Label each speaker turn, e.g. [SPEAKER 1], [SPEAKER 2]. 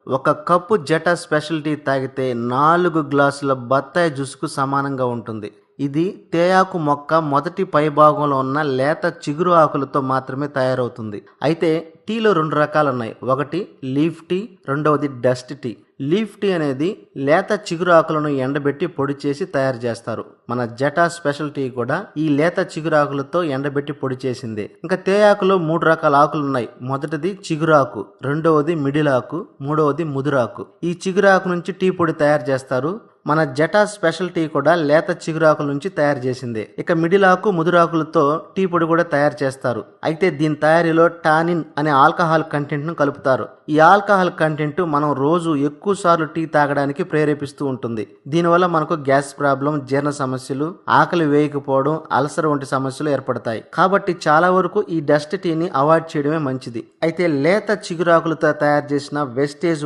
[SPEAKER 1] ఒక cup Zeta special tea తాగితే 4 గ్లాసుల బత్తాయి జ్యూసుకు సమానంగా ఉంటుంది. ఇది తేయాకు మొక్క మొదటి పైభాగంలో ఉన్న లేత చిగురు ఆకులతో మాత్రమే తయారవుతుంది. అయితే టీలో 2 రకాలున్నాయి. ఒకటి లీఫ్ టీ, రెండవది డస్ట్ టీ. లీఫ్ టీ అనేది లేత చిగురు ఆకులను ఎండబెట్టి పొడి చేసి తయారు చేస్తారు. మన జెటా స్పెషల్ టీ కూడా ఈ లేత చిగురు ఆకులతో ఎండబెట్టి పొడి చేసిందే. ఇంకా తేయాకులో 3 రకాల ఆకులు ఉన్నాయి. మొదటిది చిగురాకు, రెండవది మిడిల్ ఆకు, మూడవది ముదురాకు. ఈ చిగురాకు నుంచి టీ పొడి తయారు చేస్తారు. మన జెటా స్పెషల్ టీ కూడా లేత చిగురాకుల నుంచి తయారు చేసిందే. ఇక మిడిల్ ఆకు, ముదురాకులతో టీ పొడి కూడా తయారు చేస్తారు. అయితే దీని తయారీలో టానిన్ అనే ఆల్కహాల్ కంటెంట్ ను కలుపుతారు. ఈ ఆల్కహాల్ కంటెంట్ మనం రోజు ఎక్కువ సార్లు టీ తాగడానికి ప్రేరేపిస్తూ ఉంటుంది. దీనివల్ల మనకు గ్యాస్ ప్రాబ్లం, జీర్ణ సమస్యలు, ఆకలి వేయకపోవడం, అల్సర్ వంటి సమస్యలు ఏర్పడతాయి. కాబట్టి చాలా వరకు ఈ డస్ట్ టీని అవాయిడ్ చేయడమే మంచిది. అయితే లేత చిగురాకులతో తయారు చేసిన వెస్టేజ్